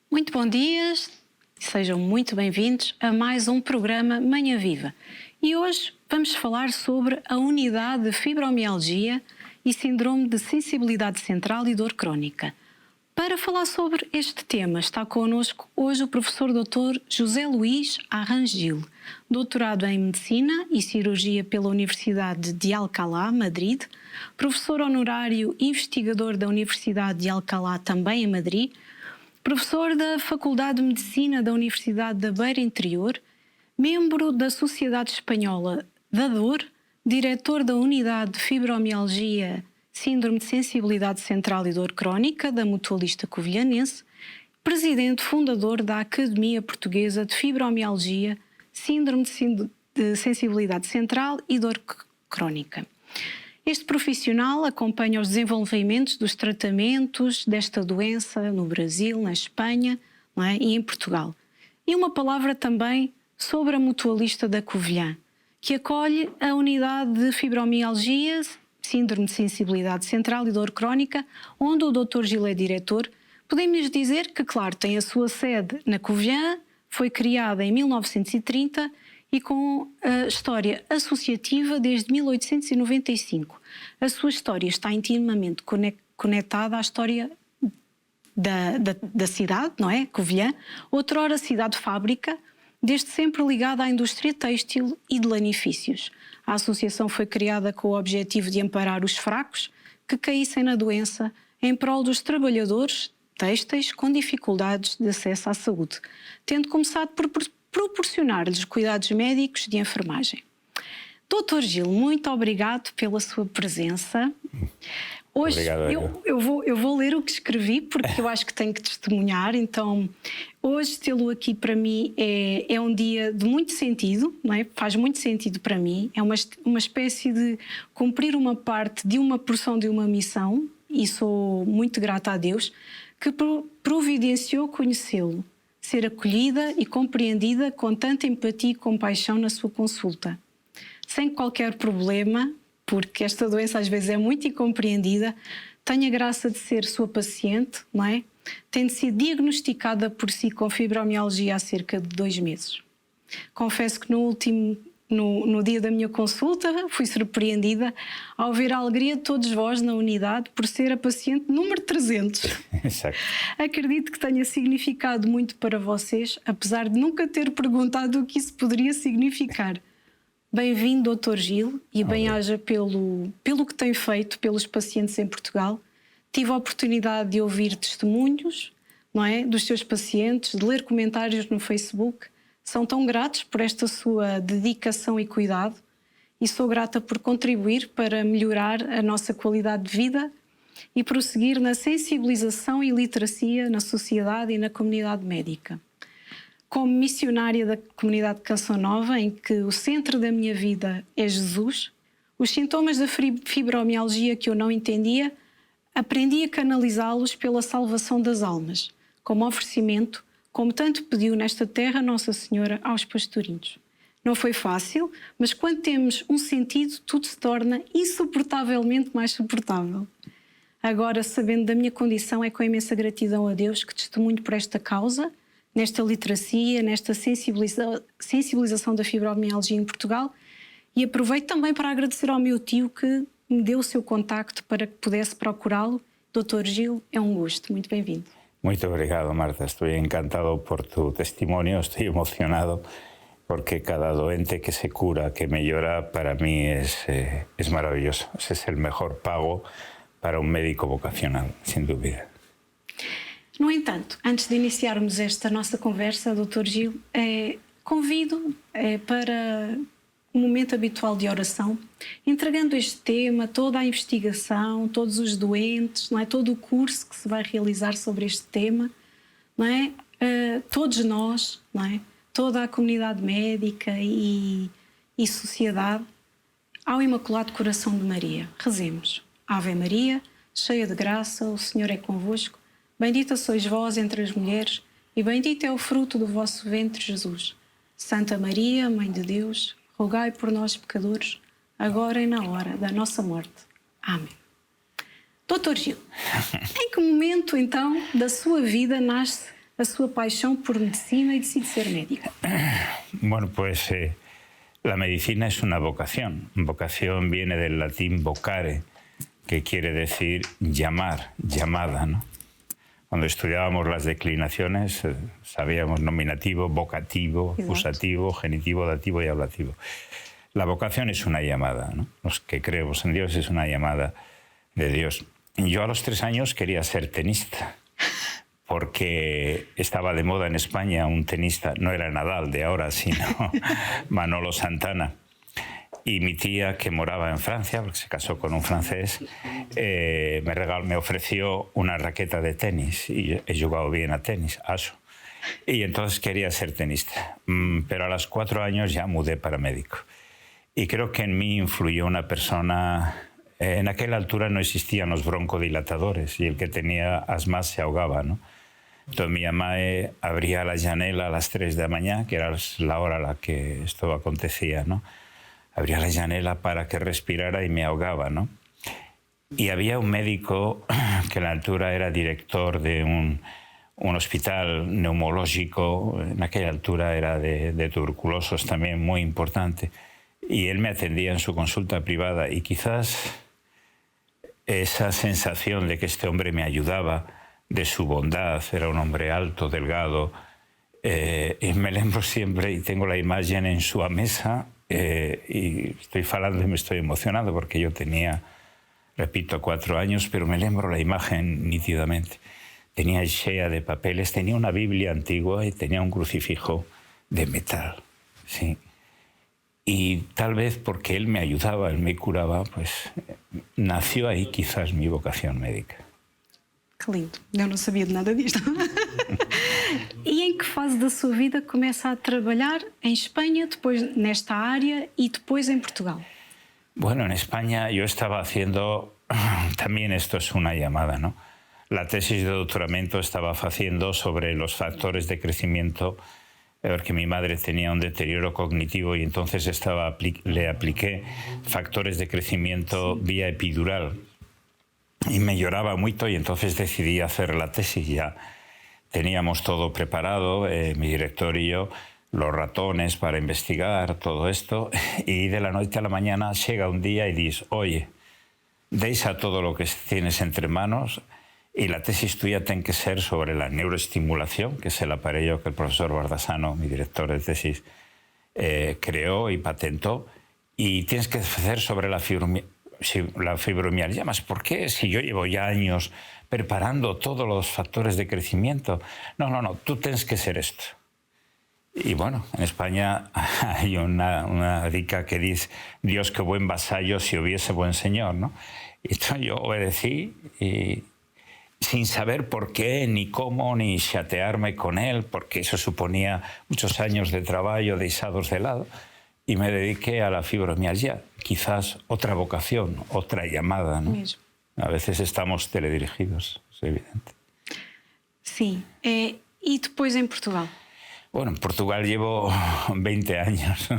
Muito bom dia, sejam muito bem-vindos a mais um programa Manhã Viva. E hoje vamos falar sobre a unidade de fibromialgia e síndrome de sensibilidade central e dor crónica. Para falar sobre este tema está connosco hoje o professor Dr. José Luís Arrangil, doutorado em Medicina e Cirurgia pela Universidade de Alcalá, Madrid, professor honorário investigador da Universidade de Alcalá, também em Madrid, professor da Faculdade de Medicina da Universidade da Beira Interior, membro da Sociedade Espanhola da Dor, diretor da Unidade de Fibromialgia, Síndrome de Sensibilidade Central e Dor Crónica da Mutualista Covilhanense, presidente fundador da Academia Portuguesa de Fibromialgia, Síndrome de Sensibilidade Central e Dor Crónica. Este profissional acompanha os desenvolvimentos dos tratamentos desta doença no Brasil, na Espanha, e em Portugal. E uma palavra também sobre a Mutualista da Covilhã, que acolhe a unidade de fibromialgia, síndrome de sensibilidade central e dor crónica, onde o Dr. Gil é diretor. Podemos dizer que, claro, tem a sua sede na Covilhã, foi criada em 1930 e com a história associativa desde 1895. A sua história está intimamente conectada à história da cidade, não é? Covilhã, outrora cidade-fábrica, desde sempre ligada à indústria têxtil e de lanifícios. A associação foi criada com o objetivo de amparar os fracos que caíssem na doença em prol dos trabalhadores têxteis com dificuldades de acesso à saúde, tendo começado por proporcionar-lhes cuidados médicos de enfermagem. Dr. Gil, muito obrigado pela sua presença. Hoje eu vou ler o que escrevi, porque eu acho que tenho que testemunhar. Então, hoje tê-lo aqui para mim é um dia de muito sentido, não é? Faz muito sentido para mim. É uma espécie de cumprir uma parte de uma porção de uma missão, e sou muito grata a Deus, que providenciou conhecê-lo, ser acolhida e compreendida com tanta empatia e compaixão na sua consulta. Sem qualquer problema, porque esta doença às vezes é muito incompreendida, tenho a graça de ser sua paciente, não é? Tendo sido diagnosticada por si com fibromialgia há cerca de 2 meses. Confesso que no dia da minha consulta fui surpreendida ao ver a alegria de todos vós na unidade por ser a paciente número 300. Exato. Acredito que tenha significado muito para vocês, apesar de nunca ter perguntado o que isso poderia significar. Bem-vindo, Dr. Gil, e bem-aja pelo que tem feito pelos pacientes em Portugal. Tive a oportunidade de ouvir testemunhos, não é, dos seus pacientes, de ler comentários no Facebook. São tão gratos por esta sua dedicação e cuidado, e sou grata por contribuir para melhorar a nossa qualidade de vida e prosseguir na sensibilização e literacia na sociedade e na comunidade médica. Como missionária da comunidade de Canção Nova, em que o centro da minha vida é Jesus, os sintomas da fibromialgia que eu não entendia, aprendi a canalizá-los pela salvação das almas, como oferecimento, como tanto pediu nesta terra Nossa Senhora aos pastorinhos. Não foi fácil, mas quando temos um sentido, tudo se torna insuportavelmente mais suportável. Agora, sabendo da minha condição, é com imensa gratidão a Deus que testemunho por esta causa, nesta literacia, nesta sensibilização da fibromialgia em Portugal, e aproveito também para agradecer ao meu tio que me deu o seu contacto para que pudesse procurá-lo. Dr. Gil, é um gosto. Muito bem-vindo. Muito obrigado, Marta. Estoy encantado por tu testimonio, estoy emocionado porque cada doente que se cura, que mejora, para mí es maravilloso. Ese es el mejor pago para un médico vocacional, sin duda. No entanto, antes de iniciarmos esta nossa conversa, Dr. Gil, convido para o momento habitual de oração, entregando este tema, toda a investigação, todos os doentes, não é? Todo o curso que se vai realizar sobre este tema, não é? Todos nós, não é? Toda a comunidade médica e sociedade, ao Imaculado Coração de Maria. Rezemos. Ave Maria, cheia de graça, o Senhor é convosco. Bendita sois vós entre as mulheres, e bendito é o fruto do vosso ventre, Jesus. Santa Maria, Mãe de Deus, rogai por nós, pecadores, agora e na hora da nossa morte. Amém. Dr. Gil, em que momento, então, da sua vida nasce a sua paixão por medicina e decide ser médico? Bueno, pues la medicina es una vocación. Vocación viene del latín vocare, que quiere decir llamar, llamada, ¿no? Cuando estudiábamos las declinaciones, sabíamos nominativo, vocativo, acusativo, genitivo, dativo y ablativo. La vocación es una llamada, ¿no? Los que creemos en Dios es una llamada de Dios. Yo a los 3 años quería ser tenista, porque estaba de moda en España un tenista, no era Nadal de ahora, sino Manolo Santana. Y mi tía, que moraba en Francia, porque se casó con un francés, me ofreció una raqueta de tenis. Y he jugado bien a tenis, aso. Y entonces quería ser tenista. Pero a los 4 años ya mudé para médico. Y creo que en mí influyó una persona... En aquella altura no existían los broncodilatadores y el que tenía asma se ahogaba, ¿no? Entonces mi mamá abría la janela a las 3 de la mañana, que era la hora a la que esto acontecía, ¿no? Abría la janela para que respirara y me ahogaba, ¿no? Y había un médico que en la altura era director de un hospital neumológico, en aquella altura era de tuberculosos también muy importante, y él me atendía en su consulta privada y quizás esa sensación de que este hombre me ayudaba, de su bondad, era un hombre alto, delgado, y me lembro siempre, y tengo la imagen en su mesa, y estoy falando y me estoy emocionando porque yo tenía, repito, 4 años, pero me lembro la imagen nítidamente. Tenía llena de papeles, tenía una Biblia antigua y tenía un crucifijo de metal, sí. Y tal vez porque él me ayudaba, él me curaba, pues nació ahí quizás mi vocación médica. Que lindo, eu não sabia de nada disto. E em que fase da sua vida começa a trabalhar em Espanha, depois nesta área y después en Portugal? Bueno, en España yo estaba haciendo, también esto es una llamada, ¿no? La tesis de doctoramiento estaba haciendo sobre los factores de crecimiento, porque mi madre tenía un deterioro cognitivo y entonces le apliqué factores de crecimiento vía epidural. Y me lloraba mucho y entonces decidí hacer la tesis. Ya teníamos todo preparado, mi director y yo, los ratones para investigar todo esto. Y de la noche a la mañana llega un día y dice, oye, deja todo lo que tienes entre manos y la tesis tuya tiene que ser sobre la neuroestimulación, que es el aparello que el profesor Bardasano, mi director de tesis, creó y patentó. Y tienes que hacer sobre la fibromialgia. ¿Más por qué? Si yo llevo ya años preparando todos los factores de crecimiento. No, tú tienes que ser esto. Y bueno, en España hay una dica que dice, Dios qué buen vasallo si hubiese buen señor, ¿no? Y entonces yo obedecí y sin saber por qué, ni cómo, ni chatearme con él, porque eso suponía muchos años de trabajo deixados de lado. Y me dediqué a la fibromialgia, quizás otra vocación, otra llamada, ¿no? Mesmo. A veces estamos teledirigidos, es evidente. Sí. ¿Y después en Portugal? Bueno, en Portugal llevo 20 años,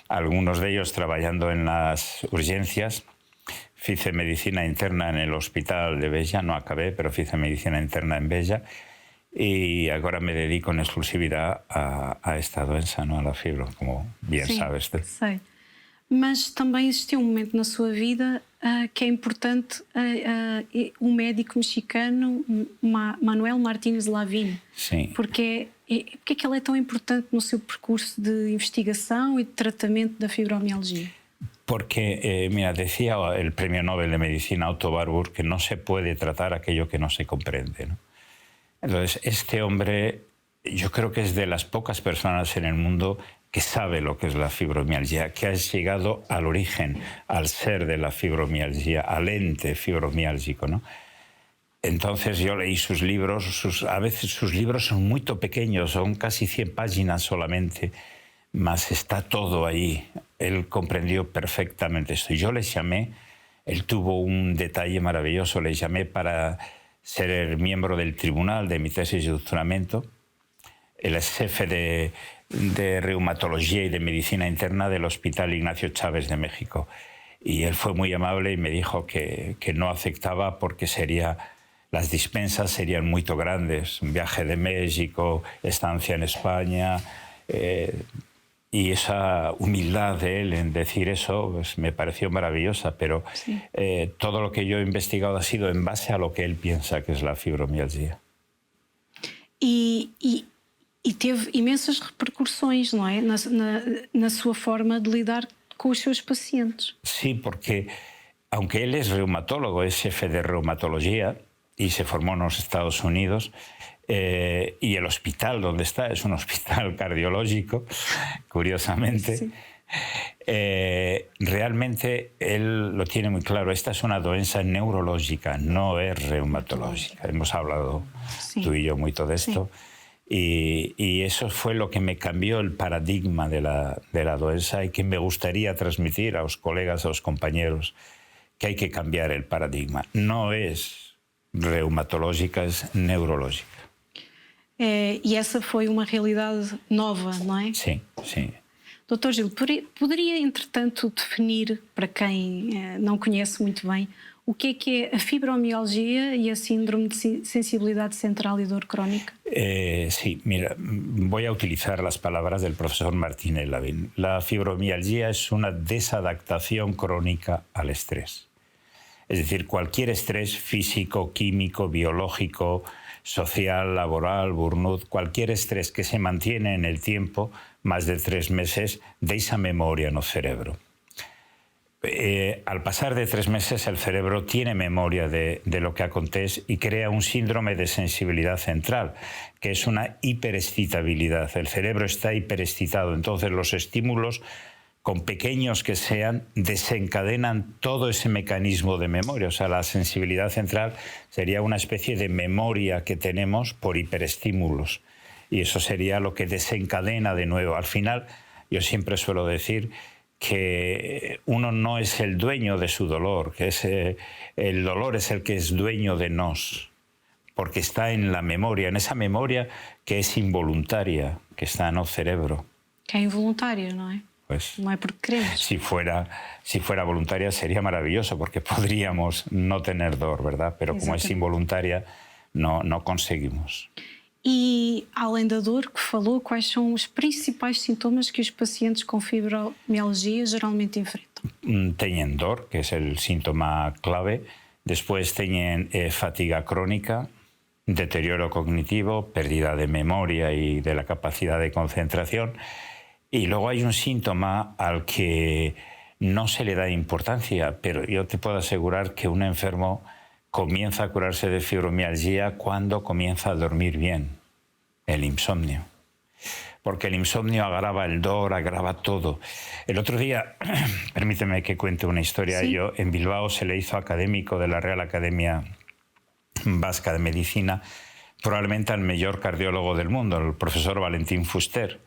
algunos de ellos trabajando en las urgencias. Hice medicina interna en el hospital de Bella, no acabé, pero hice medicina interna en Bella. Y ahora me dedico en exclusividad a esta doença, ¿no? A la fibro, como bien sabes. Sei. Mas também existiu um momento na sua vida que é importante, um médico mexicano, Manuel Martínez Lavín. Sim. Porque é que ele é tão importante no seu percurso de investigação e de tratamento da fibromialgia? Porque, mira, decía el premio Nobel de Medicina Otto Warburg que no se puede tratar aquello que no se comprende, ¿no? Entonces, este hombre, yo creo que es de las pocas personas en el mundo que sabe lo que es la fibromialgia, que ha llegado al origen, al ser de la fibromialgia, al ente fibromiálgico, ¿no? Entonces yo leí sus libros, a veces sus libros son muy pequeños, son casi 100 páginas solamente, mas está todo ahí. Él comprendió perfectamente esto. Yo le llamé, él tuvo un detalle maravilloso, le llamé para ser el miembro del tribunal de mi tesis de doctoramiento. Él es jefe de reumatología y de medicina interna del Hospital Ignacio Chávez de México. Y él fue muy amable y me dijo que no aceptaba porque sería las dispensas serían muy grandes, un viaje de México, estancia en España, y esa humildad de él en decir eso pues, me pareció maravillosa, pero Sí. Todo lo que yo he investigado ha sido en base a lo que él piensa que es la fibromialgia. E teve imensas repercussões, não é? Na sua forma de lidar com os seus pacientes. Sí, porque aunque él es reumatólogo, es jefe de reumatología y se formó en los Estados Unidos, y el hospital donde está es un hospital cardiológico, curiosamente, Sí. Realmente él lo tiene muy claro. Esta es una doença neurológica, no es reumatológica. Hemos hablado Sí. tú y yo mucho de esto. Y eso fue lo que me cambió el paradigma de la doença y que me gustaría transmitir a los colegas, a los compañeros, que hay que cambiar el paradigma. No es reumatológica, es neurológica. E essa foi uma realidade nova, não é? Sí, sí. Doutor Gil, poderia, entretanto, definir, para quem não conhece muito bem, o que é a fibromialgia y a síndrome de sensibilidad central y dor crónica? Sí, mira, voy a utilizar las palabras del profesor Martínez Lavín. La fibromialgia es una desadaptación crónica al estrés. Es decir, cualquier estrés físico, químico, biológico, social, laboral, burnout, cualquier estrés que se mantiene en el tiempo, más de 3 meses, deixa memoria no cerebro. Al pasar de 3 meses, el cerebro tiene memoria de lo que acontece y crea un síndrome de sensibilidad central, que es una hiperexcitabilidad. El cerebro está hiperexcitado, entonces los estímulos, con pequeños que sean, desencadenan todo ese mecanismo de memoria. O sea, la sensibilidad central sería una especie de memoria que tenemos por hiperestímulos. Y eso sería lo que desencadena de nuevo. Al final, yo siempre suelo decir que uno no es el dueño de su dolor, que el dolor es el que es dueño de nos, porque está en la memoria, en esa memoria que es involuntaria, que está en el cerebro. Que é involuntária, não é? Pues, Não é porque queremos. si fuera voluntaria sería maravilloso, porque podríamos no tener dolor, ¿verdad? Pero como es Exatamente. involuntaria, no conseguimos. E, além da dor que falou, quais são os principais sintomas que os pacientes com fibromialgia geralmente enfrentam? Tienen dor, que es el síntoma clave. Después tienen fatiga crónica, deterioro cognitivo, pérdida de memoria y de la capacidad de concentración. Y luego hay un síntoma al que no se le da importancia, pero yo te puedo asegurar que un enfermo comienza a curarse de fibromialgia cuando comienza a dormir bien, el insomnio. Porque el insomnio agrava el dolor, agrava todo. El otro día, permíteme que cuente una historia. Sí. Yo, en Bilbao se le hizo académico de la Real Academia Vasca de Medicina, probablemente al mayor cardiólogo del mundo, el profesor Valentín Fuster.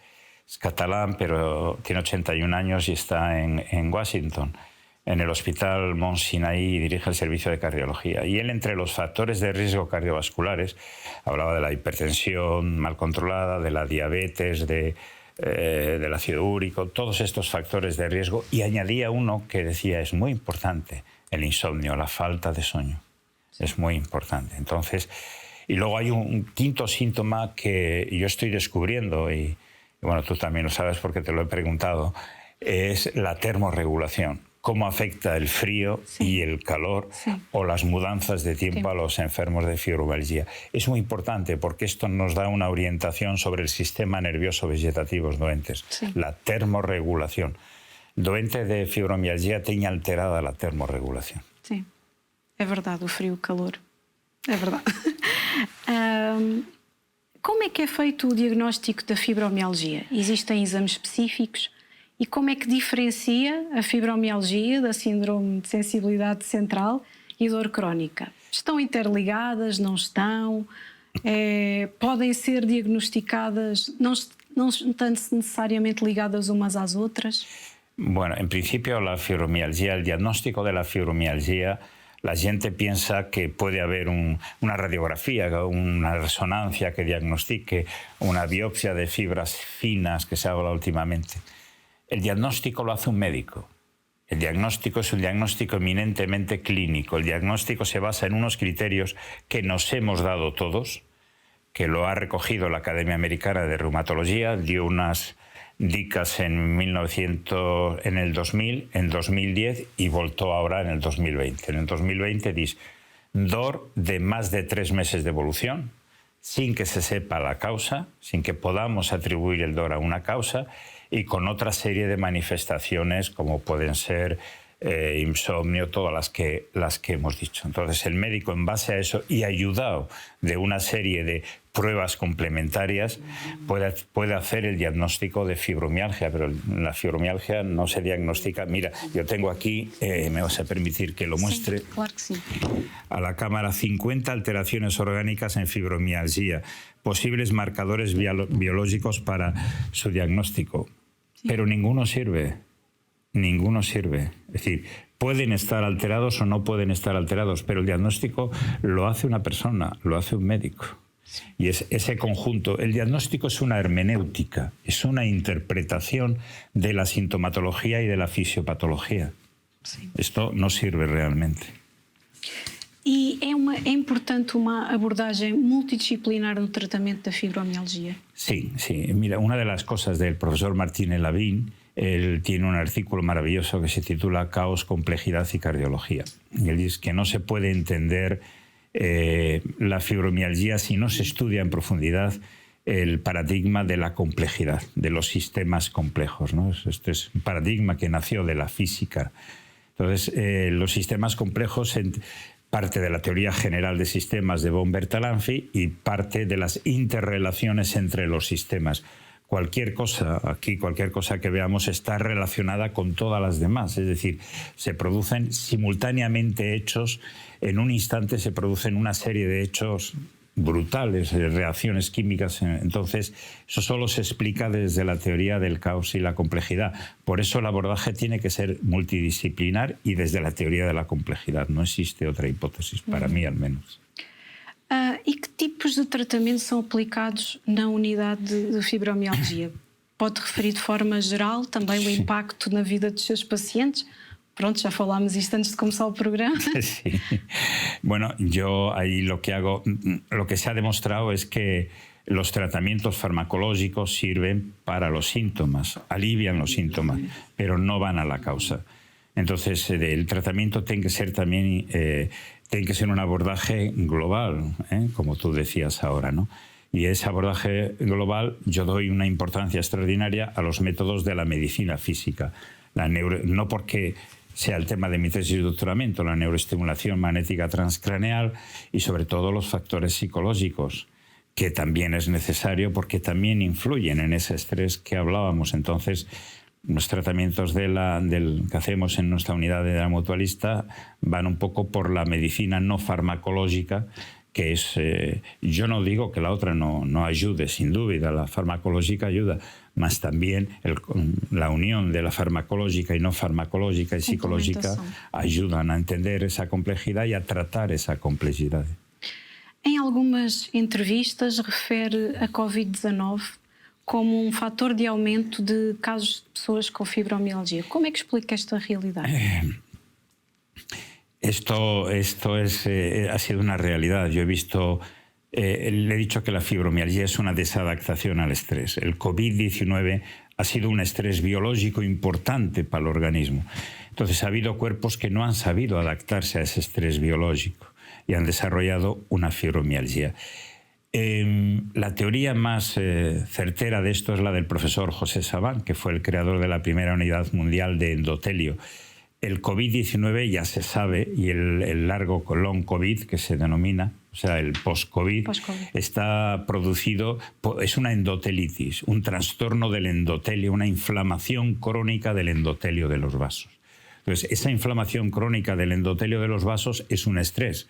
Es catalán, pero tiene 81 años y está en Washington, en el Hospital Mount Sinai, y dirige el servicio de cardiología. Y él, entre los factores de riesgo cardiovasculares, hablaba de la hipertensión mal controlada, de la diabetes, del ácido úrico, todos estos factores de riesgo, y añadía uno que decía, es muy importante, el insomnio, la falta de sueño. Es muy importante. Entonces, y luego hay un quinto síntoma que yo estoy descubriendo, y bueno, tú también lo sabes porque te lo he preguntado, es la termorregulación. Cómo afecta el frío y el calor o las mudanzas de tiempo a los enfermos de fibromialgia. Es muy importante porque esto nos da una orientación sobre el sistema nervioso vegetativo doentes. Sí. La termorregulación. Doente de fibromialgia tiene alterada la termorregulación. Sim, é verdade, o frio e o calor. É verdade. Como é que é feito o diagnóstico da fibromialgia? Existem exames específicos? E como é que diferencia a fibromialgia da síndrome de sensibilidade central e dor crónica? Estão interligadas? Não estão? Podem ser diagnosticadas? Não estão necesariamente ligadas umas às outras? Bueno, en principio la fibromialgia, el diagnóstico de la fibromialgia, la gente piensa que puede haber una radiografía, una resonancia que diagnostique, una biopsia de fibras finas que se haga últimamente. El diagnóstico lo hace un médico El diagnóstico es un diagnóstico eminentemente clínico. El diagnóstico se basa en unos criterios que nos hemos dado todos, que lo ha recogido la Academia Americana de Reumatología, dio unas dicas en el 2000, en 2010 y voltó ahora en el 2020. En el 2020 dice DOR de más de 3 meses de evolución, sin que se sepa la causa, sin que podamos atribuir el DOR a una causa, y con otra serie de manifestaciones como pueden ser insomnio, todas las que hemos dicho. Entonces el médico, en base a eso y ayudado de una serie de pruebas complementarias, puede hacer el diagnóstico de fibromialgia, pero la fibromialgia no se diagnostica. Mira, yo tengo aquí, me vas a permitir que lo muestre, Sí, claro que sí. a la cámara, 50 alteraciones orgánicas en fibromialgia, posibles marcadores biológicos para su diagnóstico, pero ninguno sirve. Ninguno sirve. Es decir, pueden estar alterados o no pueden estar alterados, pero el diagnóstico lo hace una persona, lo hace un médico. Y es ese conjunto. El diagnóstico es una hermenéutica, es una interpretación de la sintomatología y de la fisiopatología. Sí. Esto no sirve realmente. E é importante uma abordagem multidisciplinar no tratamento da fibromialgia? Sí, sí. Mira, una de las cosas del profesor Martínez Lavín, él tiene un artículo maravilloso que se titula Caos, complejidad y cardiología. Y él dice que no se puede entender la fibromialgia si no se estudia en profundidad el paradigma de la complejidad, de los sistemas complejos, ¿no? Este es un paradigma que nació de la física. Entonces, los sistemas complejos, parte de la teoría general de sistemas de von Bertalanffy y parte de las interrelaciones entre los sistemas. Cualquier cosa que veamos está relacionada con todas las demás, es decir, se producen simultáneamente hechos, en un instante se producen una serie de hechos brutales, reacciones químicas. Entonces, eso solo se explica desde la teoría del caos y la complejidad. Por eso el abordaje tiene que ser multidisciplinar y desde la teoría de la complejidad. No existe otra hipótesis, para mí al menos. E que tipos de tratamento são aplicados na unidade de fibromialgia? Pode referir de forma geral também o impacto na vida dos seus pacientes? Pronto, ya falámos isto antes de comenzar el programa. Sí. Bueno, yo ahí lo que se ha demostrado es que los tratamientos farmacológicos sirven para los síntomas, alivian los síntomas, pero no van a la causa. Entonces, el tratamiento tiene que ser también tiene que ser un abordaje global, como tú decías ahora, ¿no? Y ese abordaje global yo doy una importancia extraordinaria a los métodos de la medicina física. No porque sea el tema de mi tesis de doctoramiento, la neuroestimulación magnética transcraneal y sobre todo los factores psicológicos, que también es necesario porque también influyen en ese estrés que hablábamos. Entonces, los tratamientos que hacemos en nuestra unidad de la mutualista van un poco por la medicina no farmacológica, que es, yo no digo que la otra no ayude, sin duda, la farmacológica ayuda, más también la unión de la farmacológica y no farmacológica y psicológica ayudan a entender esa complejidad y a tratar esa complejidad. Em algumas entrevistas refere a Covid-19 como fator de aumento de casos de pessoas con fibromialgia. ¿Cómo es que explica esta realidad? Esto ha sido una realidad. Yo he visto, le he dicho que la fibromialgia es una desadaptación al estrés. El COVID-19 ha sido un estrés biológico importante para el organismo. Entonces ha habido cuerpos que no han sabido adaptarse a ese estrés biológico y han desarrollado una fibromialgia. La teoría más certera de esto es la del profesor José Sabán, que fue el creador de la primera unidad mundial de endotelio. El COVID-19 ya se sabe, y el largo long COVID, que se denomina, o sea, el post-COVID, está producido, es una endotelitis, un trastorno del endotelio, una inflamación crónica del endotelio de los vasos. Entonces, esa inflamación crónica del endotelio de los vasos es un estrés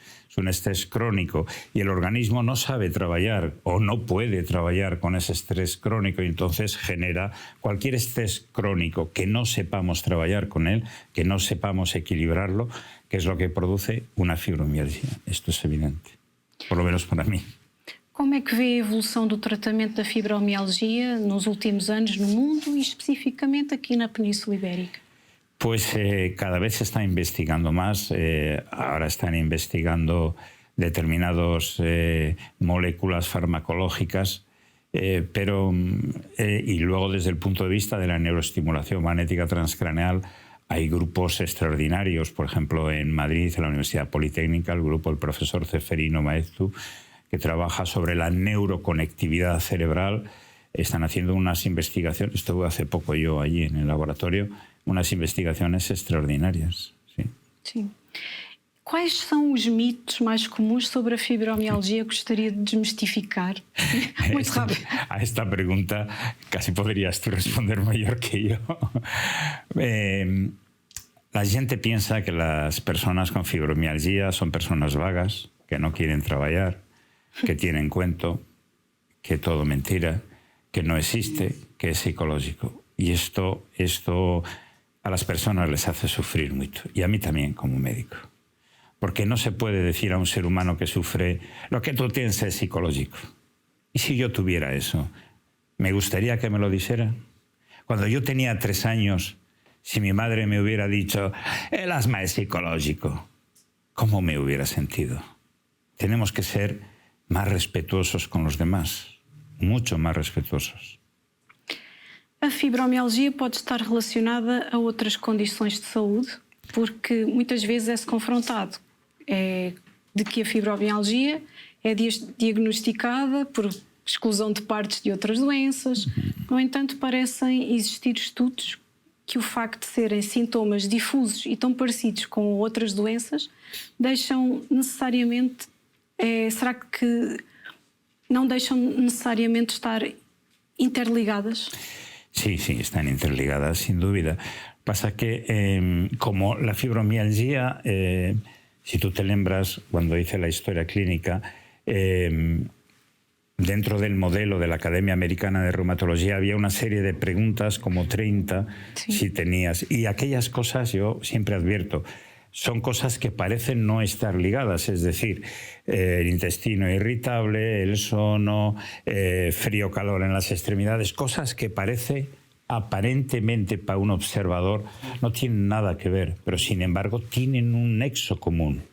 crónico, y el organismo no sabe trabajar o no puede trabajar con ese estrés crónico, y entonces genera cualquier estrés crónico que no sepamos trabajar con él, que no sepamos equilibrarlo, que es lo que produce una fibromialgia. Esto es evidente, por lo menos para mí. Como é que vê a evolução do tratamento da fibromialgia nos últimos anos no mundo e especificamente aqui na Península Ibérica? Pues cada vez se está investigando más. Ahora están investigando determinadas moléculas farmacológicas, y luego desde el punto de vista de la neuroestimulación magnética transcraneal hay grupos extraordinarios. Por ejemplo, en Madrid, en la Universidad Politécnica, el grupo del profesor Ceferino Maeztu, que trabaja sobre la neuroconectividad cerebral. Están haciendo unas investigaciones, estuve hace poco yo allí en el laboratorio, unas investigaciones extraordinarias. Sí. Sim. Quais são os mitos mais comuns sobre a fibromialgia que gostaria de desmistificar? Muito rápido. A esta pregunta casi podrías tú responder mejor que yo. La gente piensa que las personas con fibromialgia son personas vagas, que no quieren trabajar, que tienen cuento, que todo mentira, que no existe, que es psicológico. Y esto a las personas les hace sufrir mucho, y a mí también como médico. Porque no se puede decir a un ser humano que sufre, lo que tú tienes es psicológico. ¿Y si yo tuviera eso? ¿Me gustaría que me lo dijera? Cuando yo tenía 3 años, si mi madre me hubiera dicho, el asma es psicológico, ¿cómo me hubiera sentido? Tenemos que ser más respetuosos con los demás, mucho más respetuosos. A fibromialgia pode estar relacionada a outras condições de saúde, porque muitas vezes é-se confrontado de que a fibromialgia é diagnosticada por exclusão de partes de outras doenças. No entanto, parecem existir estudos que o facto de serem sintomas difusos e tão parecidos com outras doenças deixam necessariamente... será que não deixam necesariamente estar interligadas? Sí, están interligadas, sin duda. Pasa que como la fibromialgia, si tú te lembras, cuando hice la historia clínica, dentro del modelo de la Academia Americana de Reumatología había una serie de preguntas, como 30, sí, si tenías. Y aquellas cosas, yo siempre advierto, son cosas que parecen no estar ligadas, es decir, el intestino irritable, el sono, frío-calor en las extremidades, cosas que parece aparentemente para un observador no tienen nada que ver, pero sin embargo tienen un nexo común,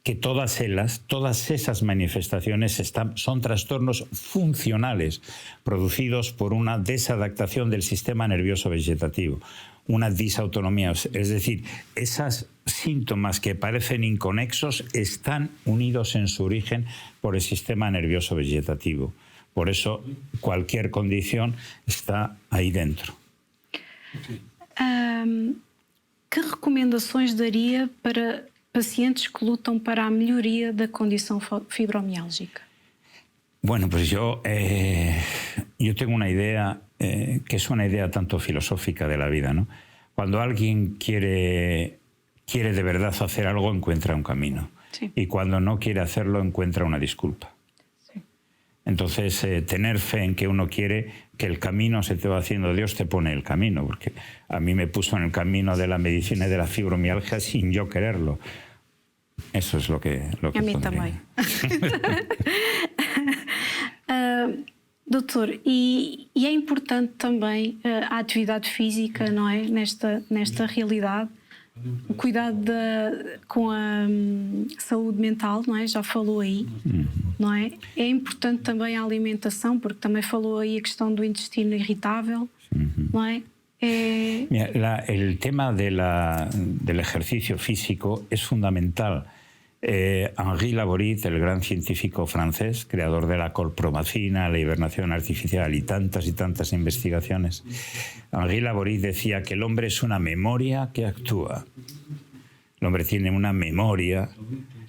que todas esas manifestaciones son trastornos funcionales producidos por una desadaptación del sistema nervioso vegetativo, una disautonomía, es decir, esos síntomas que parecen inconexos están unidos en su origen por el sistema nervioso vegetativo. Por eso cualquier condición está ahí dentro. Que recomendações daria para pacientes que lutam para a melhoria da condição fibromiálgica? Bueno, pues yo tengo una idea que es una idea tanto filosófica de la vida, ¿no? Cuando alguien quiere de verdad hacer algo, encuentra un camino. Sí. Y cuando no quiere hacerlo, encuentra una disculpa. Sí. Entonces, tener fe en que uno quiere, que el camino se te va haciendo, Dios te pone el camino, porque a mí me puso en el camino de la medicina y de la fibromialgia sin yo quererlo. Eso es lo que a mí también. Doutor, e é importante também a atividade física, não é? Nesta realidade, o cuidado com a saúde mental, não é? Já falou aí, não é? É importante também a alimentação, porque também falou aí a questão do intestino irritável, não é? Mira, el tema del ejercicio físico es fundamental. Henri Laborit, el gran científico francés, creador de la colpromacina, la hibernación artificial y tantas investigaciones, Henri Laborit decía que el hombre es una memoria que actúa. El hombre tiene una memoria,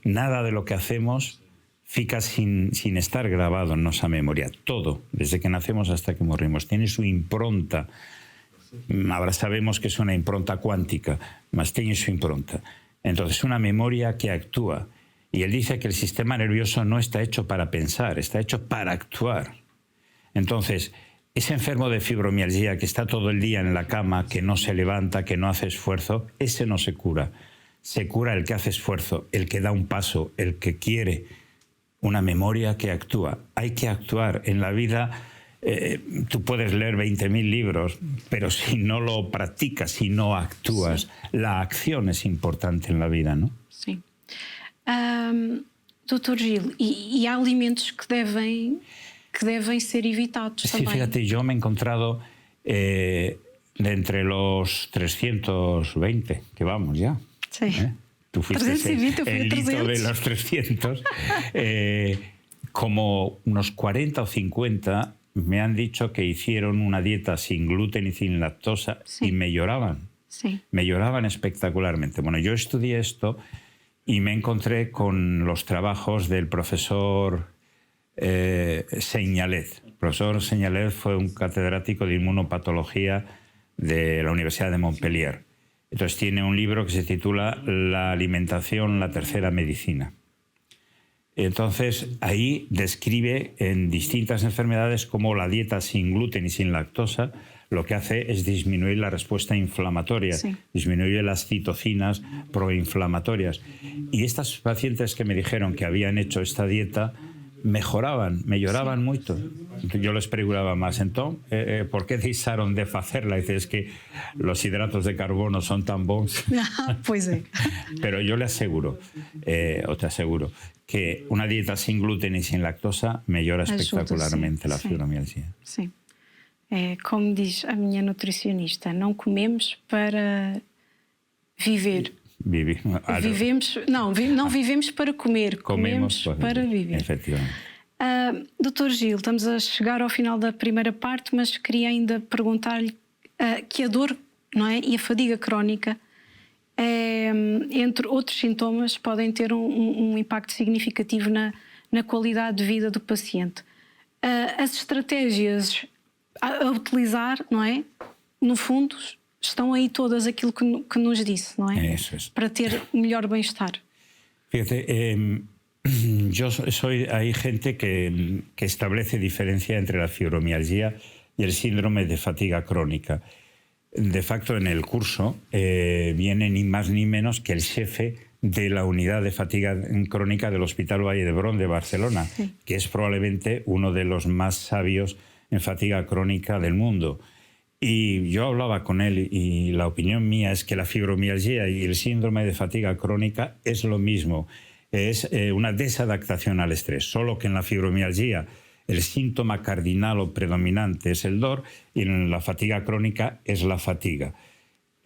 nada de lo que hacemos fica sin estar grabado en nuestra memoria. Todo, desde que nacemos hasta que morimos, tiene su impronta. Ahora sabemos que es una impronta cuántica, mas tiene su impronta. Entonces, una memoria que actúa. Y él dice que el sistema nervioso no está hecho para pensar, está hecho para actuar. Entonces, ese enfermo de fibromialgia que está todo el día en la cama, que no se levanta, que no hace esfuerzo, ese no se cura. Se cura el que hace esfuerzo, el que da un paso, el que quiere. Una memoria que actúa. Hay que actuar. En la vida tú puedes leer 20.000 libros, pero si no lo practicas, si no actúas, la acción es importante en la vida, ¿no? Sí. Doutor Gil, ¿y há alimentos que deben ser evitados Sí, también? fíjate, yo me he encontrado de entre los 320, que vamos ya. Sí. Tú fuiste 320, eu fui a el hito 300. de los 300. Como unos 40 o 50 me han dicho que hicieron una dieta sin gluten y sin lactosa Sí. y me lloraban. Sí. Me lloraban espectacularmente. Bueno, yo estudié esto y me encontré con los trabajos del profesor Señalet. El profesor Señalet fue un catedrático de inmunopatología de la Universidad de Montpellier. Entonces tiene un libro que se titula La alimentación, la tercera medicina. Entonces ahí describe en distintas enfermedades cómo la dieta sin gluten y sin lactosa lo que hace es disminuir la respuesta inflamatoria, Sí. disminuye las citocinas proinflamatorias. Y estas pacientes que me dijeron que habían hecho esta dieta melloraban mucho. Yo les preguntaba más, entonces, ¿por qué deixaron de facerla? Y dice, es que los hidratos de carbono son tan bons. Pois é. Pero yo le aseguro, o te aseguro, que una dieta sin gluten y sin lactosa mejora Ajuda, espectacularmente sim, la sim. fibromialgia. Sim. É, como diz a minha nutricionista, não comemos para viver. Vivemos, não vivemos para comer, comemos para viver. Efectivamente. Doutor Gil, estamos a chegar ao final da primeira parte, mas queria ainda perguntar-lhe que a dor, não é, e a fadiga crónica, entre outros sintomas, podem ter um impacto significativo na qualidade de vida do paciente. As estratégias a utilizar, não é, no fundo, estão aí todas aquilo que nos disse, não é? Eso es. Para ter melhor bem-estar. Fíjate, hay gente que establece diferencia entre la fibromialgia y el síndrome de fatiga crónica. De facto, en el curso viene ni más ni menos que el jefe de la unidad de fatiga crónica del Hospital Valle d'Hebron de Barcelona, Sí. que es probablemente uno de los más sabios en fatiga crónica del mundo. Y yo hablaba con él y la opinión mía es que la fibromialgia y el síndrome de fatiga crónica es lo mismo. Es una desadaptación al estrés, solo que en la fibromialgia el síntoma cardinal o predominante es el dolor y en la fatiga crónica es la fatiga.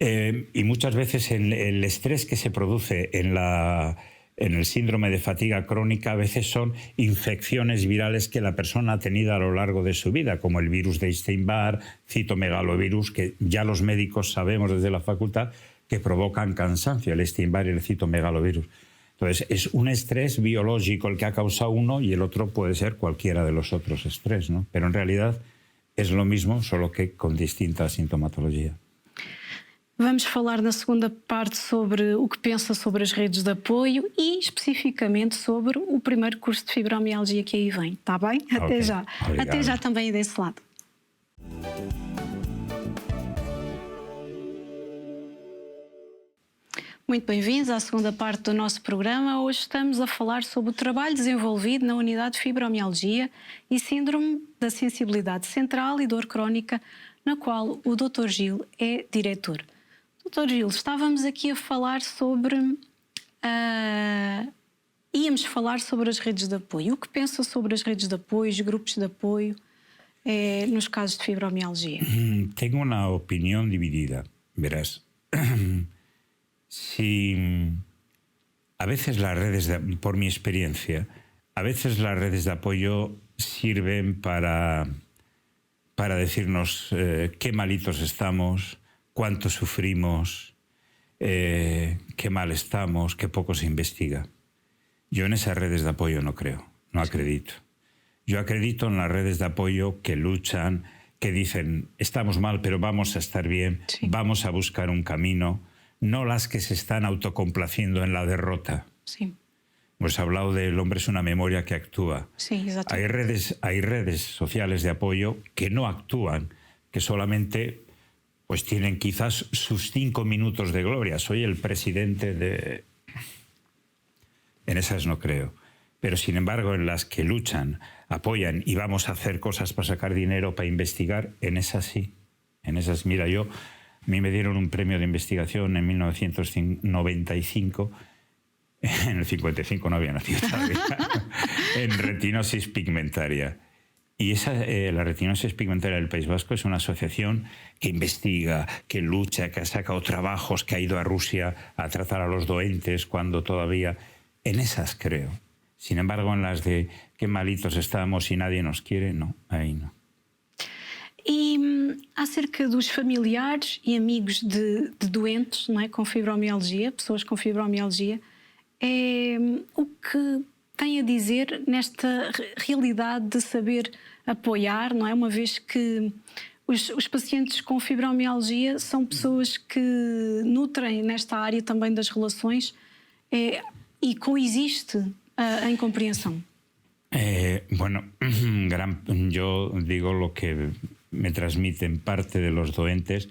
Y muchas veces el estrés que se produce en el síndrome de fatiga crónica a veces son infecciones virales que la persona ha tenido a lo largo de su vida, como el virus de Epstein-Barr, citomegalovirus, que ya los médicos sabemos desde la facultad que provocan cansancio, el Epstein-Barr y el citomegalovirus. Entonces, es un estrés biológico el que ha causado uno y el otro puede ser cualquiera de los otros estrés, ¿no? Pero en realidad es lo mismo, solo que con distinta sintomatología. Vamos falar na segunda parte sobre o que pensa sobre as redes de apoio e especificamente sobre o primeiro curso de fibromialgia que aí vem. Está bem? Até já. Obrigado. Até já também desse lado. Muito bem-vindos à segunda parte do nosso programa. Hoje estamos a falar sobre o trabalho desenvolvido na unidade de fibromialgia e síndrome da sensibilidade central e dor crónica, na qual o Dr. Gil é diretor. Dr. Gil, estávamos aqui a falar sobre... íamos falar sobre as redes de apoio. O que pensa sobre as redes de apoio, os grupos de apoio, nos casos de fibromialgia? Tengo una opinión dividida, verás. Si a veces las redes, por mi experiencia, a veces las redes de apoyo sirven para decirnos qué malitos estamos, cuánto sufrimos, qué mal estamos, qué poco se investiga. Yo en esas redes de apoyo no creo, no acredito. Yo acredito en las redes de apoyo que luchan, que dicen estamos mal pero vamos a estar bien, Sí. vamos a buscar un camino, no las que se están autocomplaciendo en la derrota. Sim, Pues he hablado del hombre es una memoria que actúa. sim, exatamente. Hay redes sociales de apoyo que no actúan, que solamente pues tienen quizás sus 5 minutos de gloria. Soy el presidente de... En esas no creo. pero sin embargo en las que luchan, apoyan y vamos a hacer cosas para sacar dinero, para investigar, en esas sí. En esas, mira, a mí me dieron un premio de investigación en 1995, en el 55 no había nacido todavía, en retinosis pigmentaria. Y la retinosis pigmentaria del País Vasco es una asociación que investiga, que lucha, que ha sacado trabajos, que ha ido a Rusia a tratar a los doentes cuando todavía... En esas creo. Sin embargo, en las de qué malitos estamos y nadie nos quiere, no, ahí no. E acerca dos familiares e amigos de doentes, não é, com fibromialgia, pessoas com fibromialgia, o que tem a dizer nesta realidade de saber apoiar, não é? Uma vez que os pacientes com fibromialgia são pessoas que nutrem nesta área também das relações e coexiste a incompreensão. Bueno, yo digo lo que me transmiten parte de los doentes,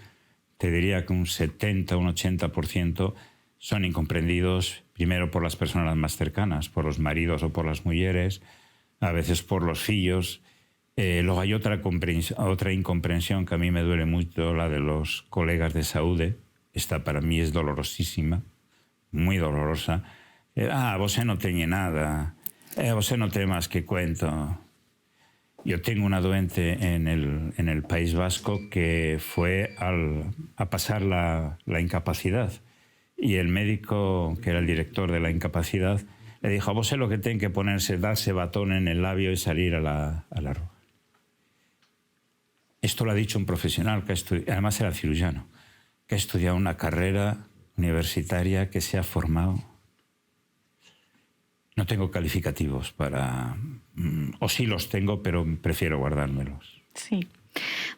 te diría que un 70, un 80% son incomprendidos primero por las personas más cercanas, por los maridos o por las mujeres, a veces por los fillos. Luego hay otra incomprensión que a mí me duele mucho, la de los colegas de saúde. Esta para mí es dolorosísima, muy dolorosa. Vos no tiene nada, vos no tiene más que cuento. Yo tengo una doente en el País Vasco que fue a pasar la incapacidad. Y el médico, que era el director de la incapacidad, le dijo: vos lo que tienen que ponerse, darse batón en el labio y salir a la rueda. Esto lo ha dicho un profesional, que además era cirujano, que ha estudiado una carrera universitaria, que se ha formado. No tengo calificativos para... o sí los tengo, pero prefiero guardármelos. Sí.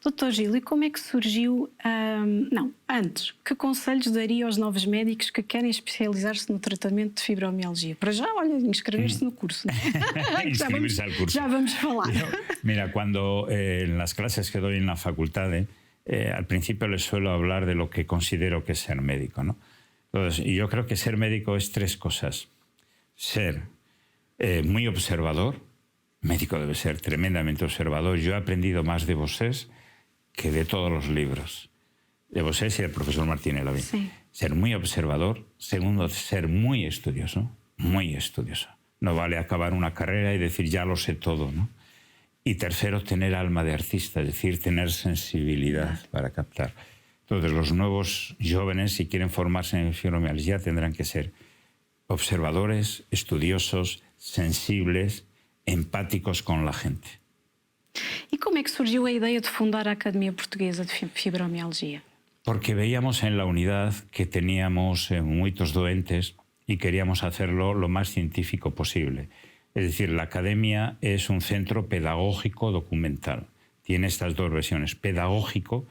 Doutor Gil, e como é que surgiu... antes, que conselhos daria aos novos médicos que querem especializar-se no tratamento de fibromialgia? Para já, olha, inscrever-se no curso. Inscribirse al curso. Ya vamos falar. Mira, cuando en las clases que doy en la facultad, al principio les suelo hablar de lo que considero que es ser médico, ¿no? Entonces, y yo creo que ser médico es tres cosas. Ser muy observador. Médico debe ser tremendamente observador. Yo he aprendido más de Bossés que de todos los libros. De Bossés y del profesor Martínez Lavín. Sí. Ser muy observador. Segundo, ser muy estudioso. Muy estudioso. No vale acabar una carrera y decir ya lo sé todo, ¿no? Y tercero, tener alma de artista, es decir, tener sensibilidad para captar. Entonces, los nuevos jóvenes, si quieren formarse en fibromialgia, tendrán que ser observadores, estudiosos, sensibles, empáticos con la gente. E como é que surgiu a ideia de fundar a Academia Portuguesa de Fibromialgia? Porque veíamos en la unidad que teníamos muchos doentes y queríamos hacerlo lo más científico posible. Es decir, la Academia es un centro pedagógico documental. Tiene estas dos versiones. Pedagógico,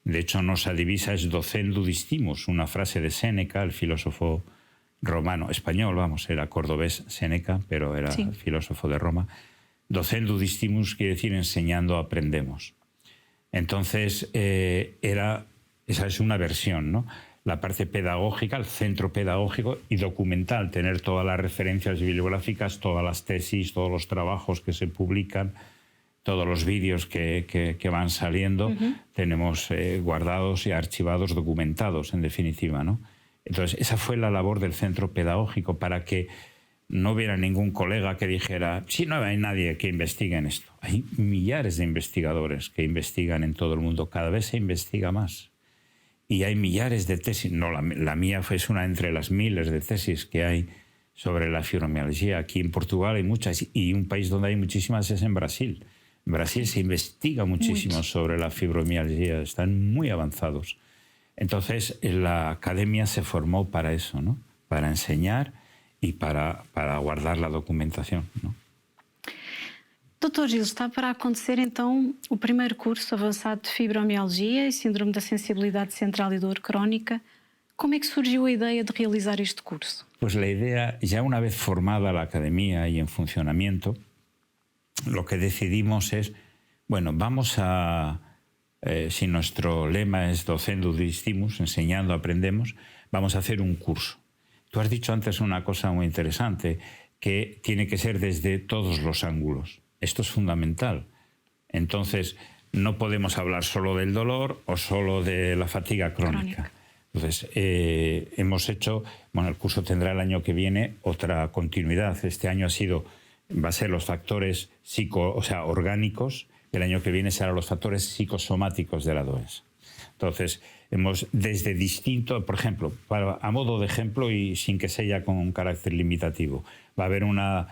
de hecho, nosa divisa es docendu distimus, una frase de Séneca, el filósofo romano, español, vamos, era cordobés Séneca, pero era filósofo de Roma. Docendu distimus quiere decir enseñando aprendemos. Entonces, esa es una versión, ¿no? La parte pedagógica, el centro pedagógico y documental, tener todas las referencias bibliográficas, todas las tesis, todos los trabajos que se publican, todos los vídeos que van saliendo, tenemos guardados y archivados, documentados, en definitiva, ¿no? Entonces, esa fue la labor del centro pedagógico, para que no hubiera ningún colega que dijera: sí, no hay nadie que investigue en esto. Hay millares de investigadores que investigan en todo el mundo, cada vez se investiga más. Y hay millares de tesis, no, la mía es una entre las miles de tesis que hay sobre la fibromialgia. Aquí en Portugal hay muchas, y un país donde hay muchísimas es en Brasil. En Brasil se investiga muchísimo sobre la fibromialgia, están muy avanzados. Entonces, la academia se formó para eso, ¿no? Para enseñar y para guardar la documentación, ¿no? Doutor Gil, está para acontecer então o primeiro curso avançado de fibromialgia e síndrome da sensibilidade central e dor crónica. ¿Cómo é que surgiu a ideia de realizar este curso? Pues la idea, ya una vez formada la academia y en funcionamiento, lo que decidimos es, bueno, vamos a... si nuestro lema es docendu distimus, enseñando aprendemos, vamos a hacer un curso. Tú has dicho antes una cosa muy interesante, que tiene que ser desde todos los ángulos. Esto es fundamental. Entonces, no podemos hablar solo del dolor o solo de la fatiga crónica. Entonces, hemos hecho, bueno, el curso tendrá el año que viene otra continuidad. Este año va a ser los factores orgánicos. El año que viene serán los factores psicosomáticos de la doença. Entonces, desde distinto, por ejemplo, a modo de ejemplo y sin que sea con un carácter limitativo, va a haber una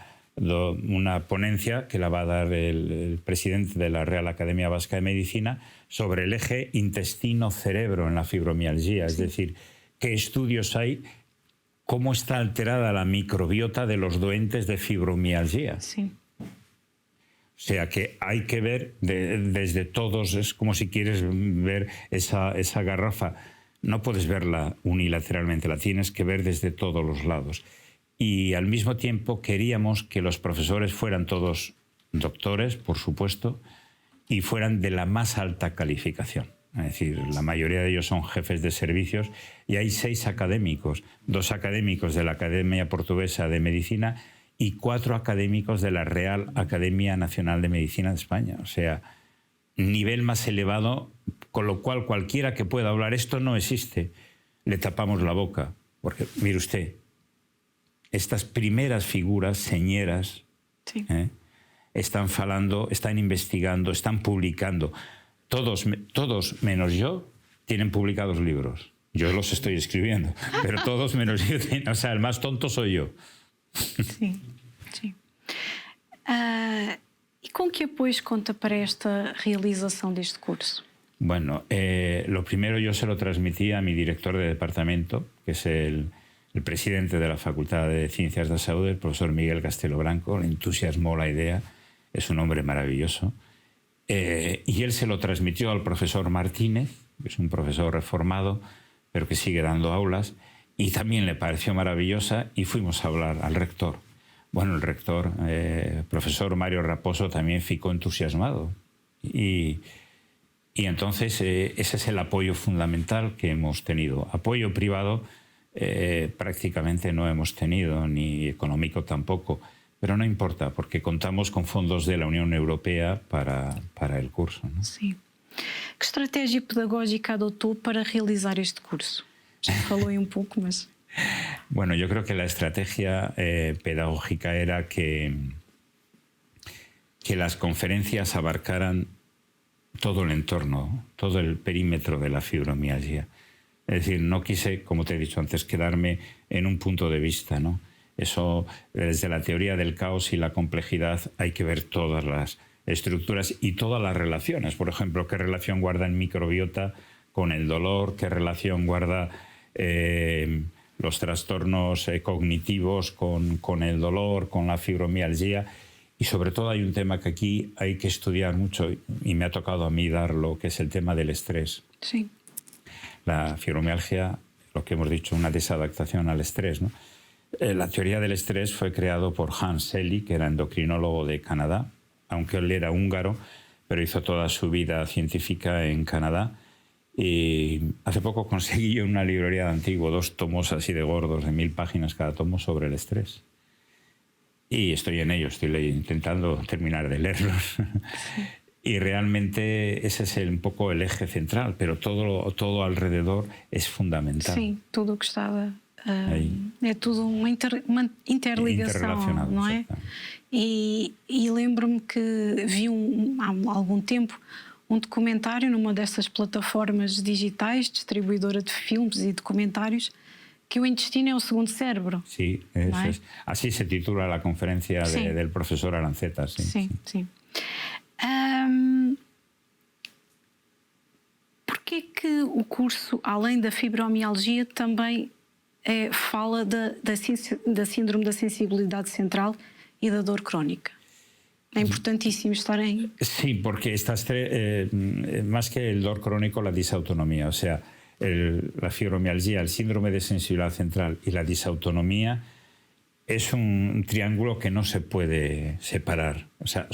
ponencia que la va a dar el presidente de la Real Academia Vasca de Medicina sobre el eje intestino-cerebro en la fibromialgia, es decir, qué estudios hay, cómo está alterada la microbiota de los doentes de fibromialgia. Sí. O sea que hay que ver desde todos, es como si quieres ver esa garrafa, no puedes verla unilateralmente, la tienes que ver desde todos los lados. Y al mismo tiempo queríamos que los profesores fueran todos doctores, por supuesto, y fueran de la más alta calificación. Es decir, la mayoría de ellos son jefes de servicios y hay 6 académicos, 2 académicos de la Academia Portuguesa de Medicina y 4 académicos de la Real Academia Nacional de Medicina de España. O sea, nivel más elevado, con lo cual cualquiera que pueda hablar esto no existe. Le tapamos la boca, porque, mire usted, estas primeras figuras señeras están falando, están investigando, están publicando. Todos menos yo tienen publicados libros. Yo los estoy escribiendo, pero todos menos yo tienen, o sea, el más tonto soy yo. Sim, sim. E com que apoios conta para esta realização deste curso? Bueno, lo primero yo se lo transmití a mi director de departamento, que es el presidente de la Facultad de Ciencias de la Salud, el profesor Miguel Castelo Branco. Le entusiasmó la idea, es un hombre maravilloso. Y él se lo transmitió al profesor Martínez, que es un profesor reformado, pero que sigue dando aulas, y también le pareció maravillosa y fuimos a hablar al rector. Bueno, el rector, profesor Mario Raposo, también ficó entusiasmado. Y entonces ese es el apoyo fundamental que hemos tenido. Apoyo privado prácticamente no hemos tenido, ni económico tampoco, pero no importa, porque contamos con fondos de la Unión Europea para el curso, ¿no? Sí. Que estratégia pedagógica adotou para realizar este curso? Ya falou un poco, mas... Bueno, yo creo que la estrategia pedagógica era que las conferencias abarcaran todo el entorno, todo el perímetro de la fibromialgia. Es decir, no quise, como te he dicho antes, quedarme en un punto de vista, ¿no? Eso, desde la teoría del caos y la complejidad, hay que ver todas las estructuras y todas las relaciones. Por ejemplo, qué relación guarda el microbiota con el dolor, qué relación guarda los trastornos cognitivos con el dolor, con la fibromialgia. Y sobre todo hay un tema que aquí hay que estudiar mucho, y me ha tocado a mí darlo, que es el tema del estrés. Sí. La fibromialgia, lo que hemos dicho, una desadaptación al estrés, ¿no? La teoría del estrés fue creado por Hans Selye, que era endocrinólogo de Canadá, aunque él era húngaro, pero hizo toda su vida científica en Canadá. Y hace poco conseguí en una librería de antiguo 2 tomos así de gordos, de 1000 páginas cada tomo, sobre el estrés. Y estoy en ello, estoy intentando terminar de leerlos. Y realmente ese es un poco el eje central, pero todo alrededor es fundamental. Sim, tudo o que estava... é tudo uma interligação, não é? E lembro-me que vi há algum tempo um documentário numa dessas plataformas digitais, distribuidora de filmes e documentários, que o intestino é o segundo cérebro. Sí, así se titula la conferencia del profesor Aranceta. Sí, sim, sim. Porquê que o curso, além da fibromialgia, também fala da síndrome da sensibilidade central e da dor crónica? É importantísimo estarem... Sí, porque estas tres, más que el dolor crónico, la disautonomía, o sea, la fibromialgia, el síndrome de sensibilidad central y la disautonomía es un triángulo que no se puede separar. O sea,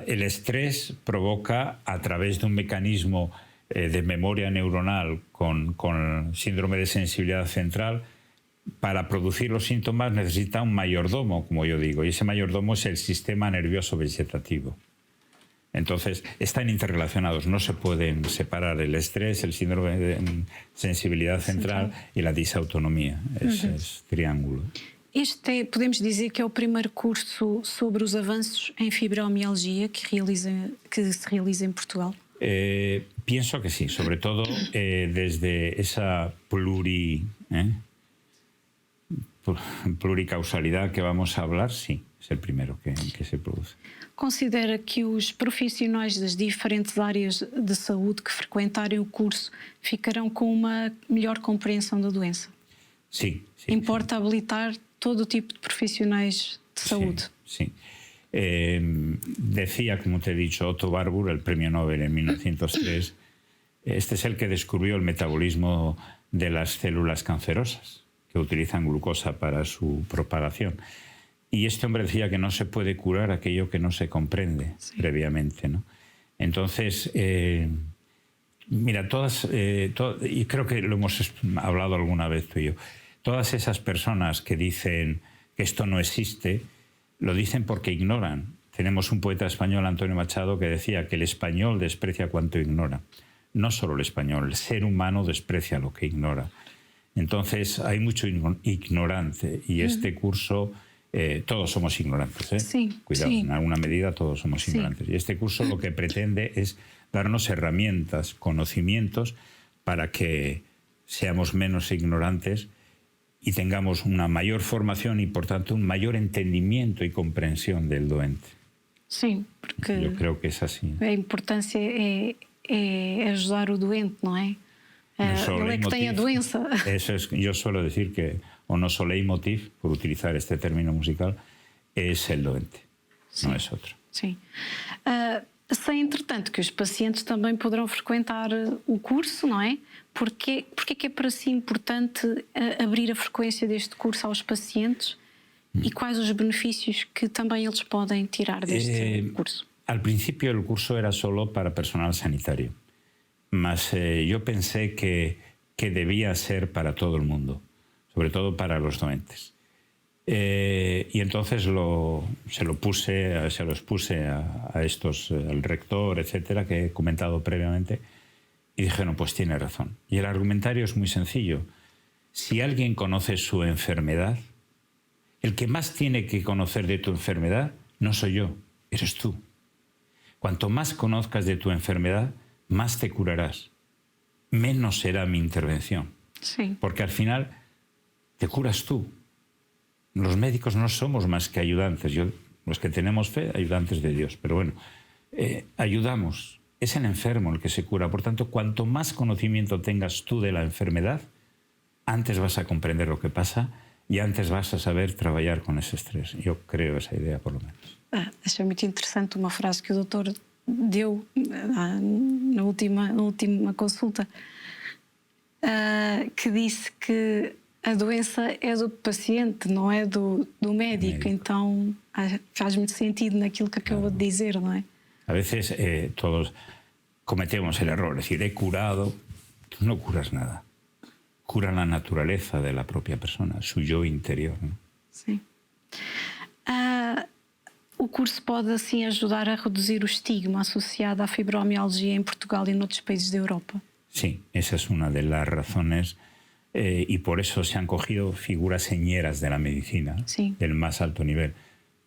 el estrés provoca, a través de un mecanismo de memoria neuronal con síndrome de sensibilidad central, para producir los síntomas necesita un mayordomo, como yo digo, y ese mayordomo es el sistema nervioso vegetativo. Entonces, están interrelacionados, no se pueden separar el estrés, el síndrome de sensibilidad central y la disautonomía. Es triángulo. Este podemos dizer que é o primeiro curso sobre os avanços em fibromialgia que se realiza em Portugal? Pienso que sí, sobre todo desde esa pluricausalidad que vamos a hablar, sí, es el primero que se produce. Considera que os profissionais das diferentes áreas de saúde que frequentarem o curso ficarão com uma melhor compreensão da doença? Sí. Importa habilitar todo o tipo de profissionais de saúde. Sí. Decía, como te he dicho, Otto Warburg, el premio Nobel en 1903, este es el que descubrió el metabolismo de las células cancerosas, que utilizan glucosa para su propagación. Y este hombre decía que no se puede curar aquello que no se comprende previamente, ¿no? Entonces, mira, y creo que lo hemos hablado alguna vez tú y yo, todas esas personas que dicen que esto no existe, lo dicen porque ignoran. Tenemos un poeta español, Antonio Machado, que decía que el español desprecia cuanto ignora. No solo el español, el ser humano desprecia lo que ignora. Entonces, hay mucho ignorante y este curso, todos somos ignorantes, ¿eh? Sí, cuidado, sí. En alguna medida todos somos ignorantes. Y este curso lo que pretende es darnos herramientas, conocimientos para que seamos menos ignorantes y tengamos una mayor formación y, por tanto, un mayor entendimiento y comprensión del doente. Sim, porque Yo creo que es así. a importância é ajudar o doente, não é? Ele é que tem a doença. Eso es, yo suelo decir que o nosso leitmotiv, por utilizar este término musical, es el doente, Sim. no es otro. Sim. Sei, entretanto, que os pacientes também poderão frequentar o curso, não é? Porquê que é para si importante abrir a frequência deste curso aos pacientes e quais os benefícios que também eles podem tirar deste curso? Al principio el curso era solo para personal sanitario, mas yo pensé que debía ser para todo el mundo, sobre todo para los doentes. Y entonces se los puse a estos, al rector, etcétera, que he comentado previamente, y dijeron, pues tiene razón. Y el argumentario es muy sencillo. Si alguien conoce su enfermedad, el que más tiene que conocer de tu enfermedad no soy yo, eres tú. Cuanto más conozcas de tu enfermedad, más te curarás. Menos será mi intervención. Sí. Porque al final te curas tú. Los médicos no somos más que ayudantes. Los que tenemos fe, ayudantes de Dios. Pero bueno, ayudamos. Es el enfermo el que se cura. Por tanto, cuanto más conocimiento tengas tú de la enfermedad, antes vas a comprender lo que pasa y antes vas a saber trabalhar con ese estrés. Yo creo esa idea, por lo menos. Achei muito interessante uma frase que o doutor deu na última consulta, que disse que a doença é do paciente, não é do médico. Então faz muito sentido naquilo que acabou de dizer, não é? A veces todos cometemos el error, es decir, he curado. Tú no curas nada. Cura la naturaleza de la propia persona, su yo interior, ¿no? Sim. O curso pode, assim, ajudar a reduzir o estigma associado à fibromialgia en Portugal y en otros países de Europa. Sí, esa es una de las razones y por eso se han cogido figuras señeras de la medicina, sí, del más alto nivel,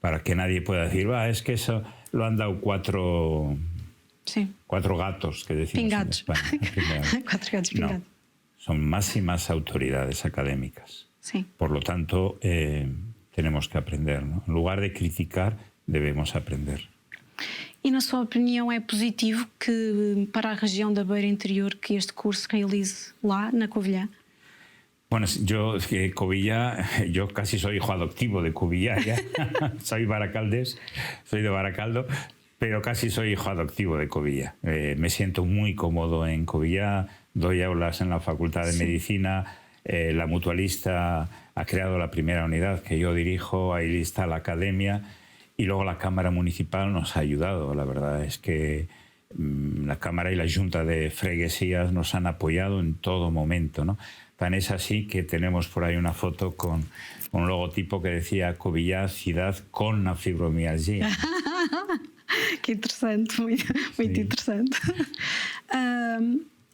para que nadie pueda decir, es que eso lo han dado cuatro gatos, que decimos pingados. En España. Cuatro gatos pingados. No, son máximas autoridades académicas. Sí. Por lo tanto, tenemos que aprender, ¿no? En lugar de criticar, debemos aprender. E, na sua opinião, é positivo que para a região da Beira Interior que este curso se realize lá, na Covilhã? Bueno, yo casi soy hijo adoptivo de Cubillá, ya. Soy baracaldes, soy de Baracaldo, pero casi soy hijo adoptivo de Cubillá. Me siento muy cómodo en Cubillá, doy aulas en la Facultad de Medicina, la Mutualista ha creado la primera unidad que yo dirijo, ahí está la academia y luego la Cámara Municipal nos ha ayudado. La verdad es que la Cámara y la Junta de Freguesías nos han apoyado en todo momento, ¿no? Tan es así que tenemos por ahí una foto con un logotipo que decía Covilhã, ciudad con la fibromialgia. Que interessante, muito interessante.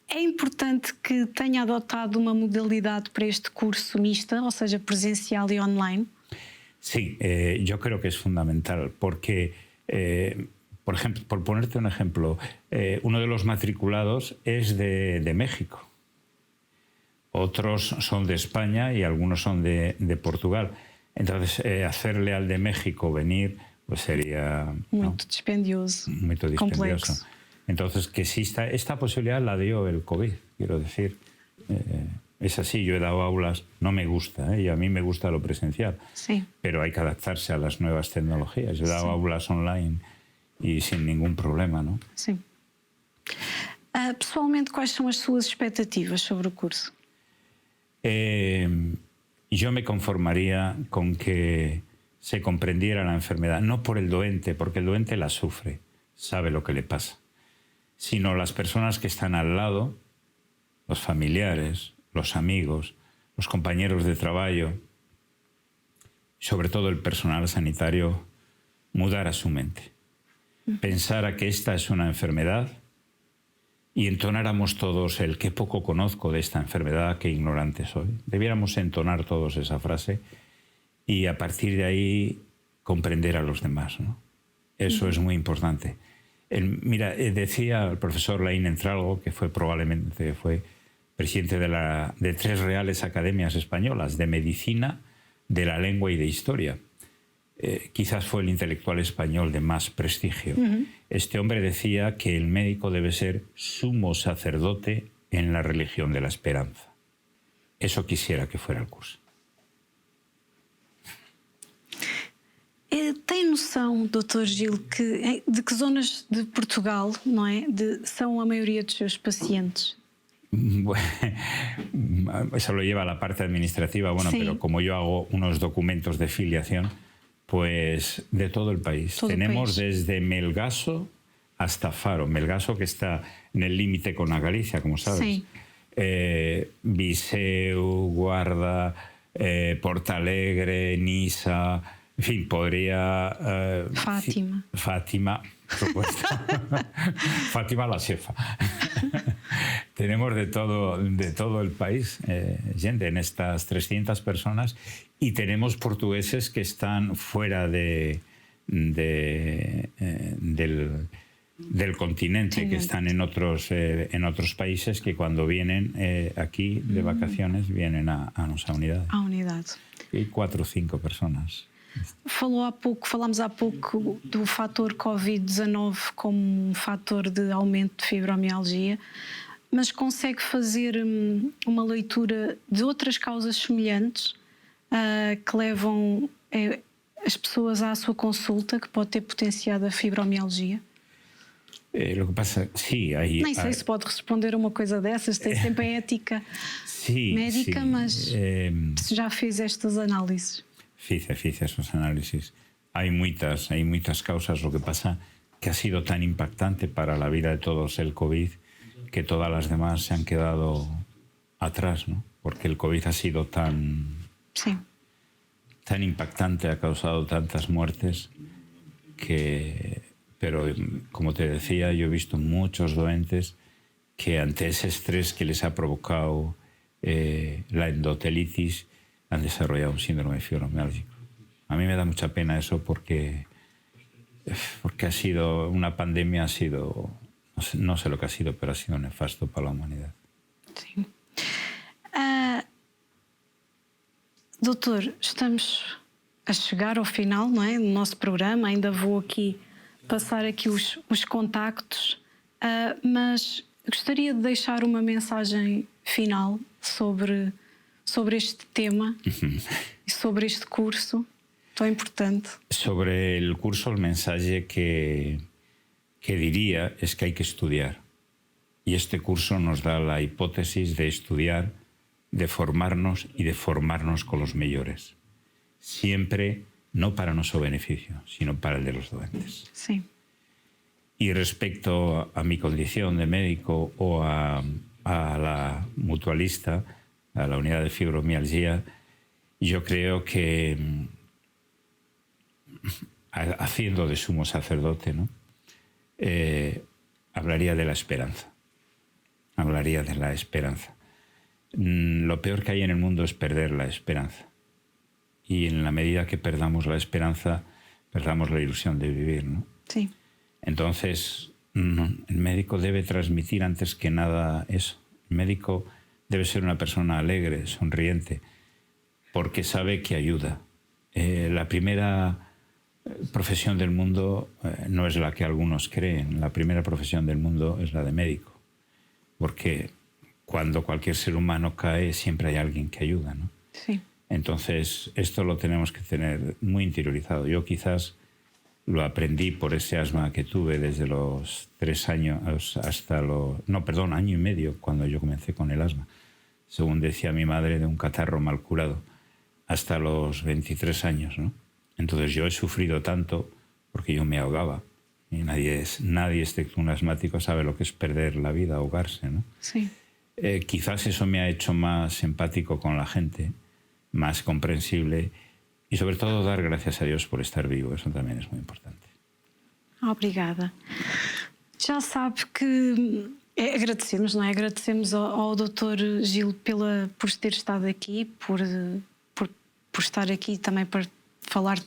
É importante que tenha adotado uma modalidade para este curso mista, ou seja, presencial e online? Sí, yo creo que es fundamental porque, por ejemplo, por ponerte un ejemplo, uno de los matriculados es de México, otros son de España y algunos son de Portugal. Entonces, hacerle al de México venir pues sería Muito dispendioso, muy dispendioso. complexo. Entonces, que exista esta posibilidad la dio el COVID, quiero decir. Es así, yo he dado aulas, no me gusta, y a mí me gusta lo presencial, Sí. pero hay que adaptarse a las nuevas tecnologías. Yo he dado Sí. aulas online y sin ningún problema, ¿no? Sim. Pessoalmente, quais são as suas expectativas sobre o curso? Yo me conformaría con que se comprendiera la enfermedad, no por el doente, porque el doente la sufre, sabe lo que le pasa, sino las personas que están al lado, los familiares, los amigos, los compañeros de trabajo, sobre todo el personal sanitario, mudar a su mente. Pensara que esta es una enfermedad y entonáramos todos el qué poco conozco de esta enfermedad, qué ignorante soy. Debiéramos entonar todos esa frase y a partir de ahí comprender a los demás, ¿no? Eso es muy importante. Mira, decía el profesor Laín Entralgo, que probablemente fue presidente de 3 reales academias españolas, de medicina, de la lengua y de historia. Quizás fue el intelectual español de más prestigio. Este hombre decía que el médico debe ser sumo sacerdote en la religión de la esperanza. Eso quisiera que fuera el curso. Tem noção, Dr. Gil, de que zonas de Portugal, não é, são a maioria dos seus pacientes? Eso lo lleva la parte administrativa, bueno, sí. Pero como yo hago unos documentos de filiación, pues de todo el país. Tenemos desde Melgaso hasta Faro. Melgaso, que está en el límite con la Galicia, como sabes. Sí. Viseu, Guarda, Portalegre, Nisa, en fin, podría... Fátima, por supuesto. Fátima la jefa. Tenemos de todo el país, gente, en estas 300 personas, y tenemos portugueses que están fuera del continente, que están en otros países, que cuando vienen aquí de vacaciones vienen a nuestra unidad. A unidade. E 4 ou 5 personas. Falámos há pouco do fator Covid-19 como um fator de aumento de fibromialgia, mas consegue fazer uma leitura de outras causas semelhantes que levam as pessoas à sua consulta, que pode ter potenciado a fibromialgia? Lo que pasa, sí, hay... Nem sei se pode responder a uma coisa dessas, tem sempre a ética médica, sí, mas se já fez estas análises. Fice esos análisis. Hay muchas causas. Lo que pasa que ha sido tan impactante para la vida de todos el COVID que todas las demás se han quedado atrás, ¿no? Porque el COVID ha sido tan impactante, ha causado tantas muertes pero como te decía, yo he visto muchos doentes que ante ese estrés que les ha provocado la endotelitis han desarrollado un síndrome fibromiálgico. A mí me da mucha pena eso porque ha sido una pandemia, no sé lo que ha sido, pero ha sido nefasto para la humanidad. Sí. Doutor, estamos a chegar ao final, não é, do nosso programa. Ainda vou passar aqui os contactos, mas gostaria de deixar uma mensagem final sobre este tema y sobre este curso tan importante. Sobre el curso, el mensaje que diría es que hay que estudiar. Y este curso nos da la hipótesis de estudiar, de formarnos y de formarnos con los mejores. Siempre no para nuestro beneficio, sino para el de los doentes. Sí. Y respecto a mi condición de médico o a la mutualista, a la unidad de fibromialgia, yo creo que haciendo de sumo sacerdote, ¿no? Hablaría de la esperanza. Hablaría de la esperanza. Lo peor que hay en el mundo es perder la esperanza. Y en la medida que perdamos la esperanza, perdamos la ilusión de vivir, ¿no? Sí. Entonces, el médico debe transmitir antes que nada eso. El médico debe ser una persona alegre, sonriente, porque sabe que ayuda. La primera profesión del mundo no es la que algunos creen. La primera profesión del mundo es la de médico, porque cuando cualquier ser humano cae siempre hay alguien que ayuda, ¿no? Sí. Entonces esto lo tenemos que tener muy interiorizado. Yo quizás lo aprendí por ese asma que tuve desde los 3 años hasta año y medio, cuando yo comencé con el asma, según decía mi madre, de un catarro mal curado, hasta los 23 años, ¿no? Entonces yo he sufrido tanto porque yo me ahogaba. Y nadie excepto un asmático sabe lo que es perder la vida, ahogarse, ¿no? Sí. Quizás eso me ha hecho más empático con la gente, más comprensible y sobre todo dar gracias a Dios por estar vivo. Eso también es muy importante. Obrigada. Já sabe que agradecemos, não é? Agradecemos ao Dr. Gil por ter estado aqui, por estar aqui também para falar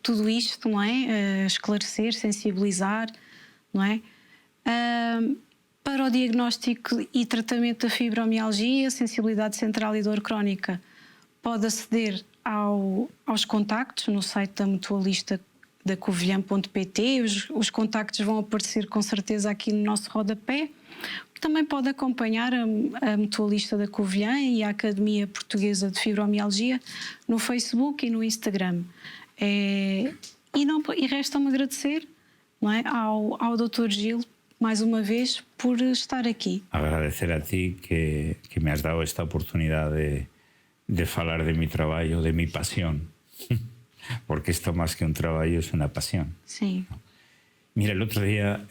tudo isto, não é? Esclarecer, sensibilizar, não é? Para o diagnóstico e tratamento da fibromialgia, sensibilidade central e dor crónica, pode aceder aos contactos no site da mutualista da covilhã.pt. Os contactos vão aparecer com certeza aqui no nosso rodapé. Também pode acompanhar a mutualista da Covilhã e a Academia Portuguesa de Fibromialgia no Facebook e no Instagram. E resta-me agradecer, não é, ao Dr. Gil, mais uma vez, por estar aqui. Agradecer a ti que me has dado esta oportunidad de falar de mi trabajo, de mi pasión, porque esto más que un trabajo es una pasión. Sí. Mira, el otro día,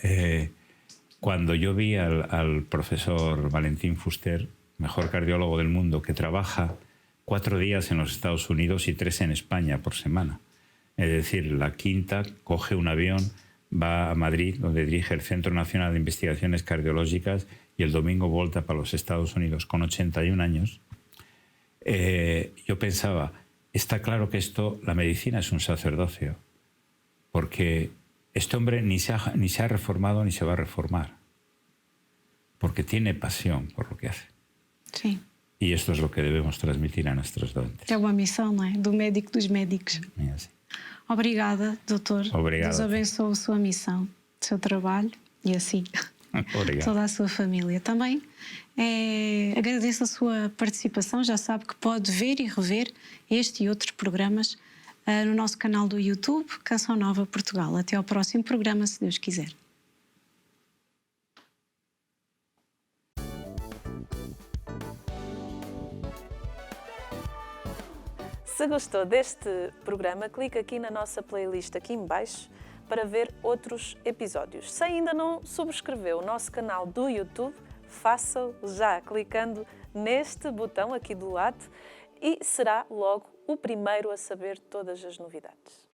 cuando yo vi al profesor Valentín Fuster, mejor cardiólogo del mundo, que trabaja 4 días en los Estados Unidos y 3 en España por semana. Es decir, la quinta coge un avión, va a Madrid, donde dirige el Centro Nacional de Investigaciones Cardiológicas, y el domingo volta para los Estados Unidos con 81 años. Yo pensaba, está claro que la medicina es un sacerdocio, porque este hombre ni se ha reformado ni se va a reformar, porque tiene pasión por lo que hace. Sí. Y esto es lo que debemos transmitir a nuestros doentes. É uma missão, não é? Do médico dos médicos. É assim. Obrigada, doutor. Obrigado. Deus abençoe a sua missão, o seu trabalho e assim Obrigado. toda a sua família. Também agradeço a sua participação. Já sabe que pode ver e rever este e outros programas no nosso canal do YouTube, Canção Nova Portugal. Até ao próximo programa, se Deus quiser. Se gostou deste programa, clique aqui na nossa playlist aqui em baixo para ver outros episódios. Se ainda não subscreveu o nosso canal do YouTube, faça-o já clicando neste botão aqui do lado e será logo o primeiro a saber todas as novidades.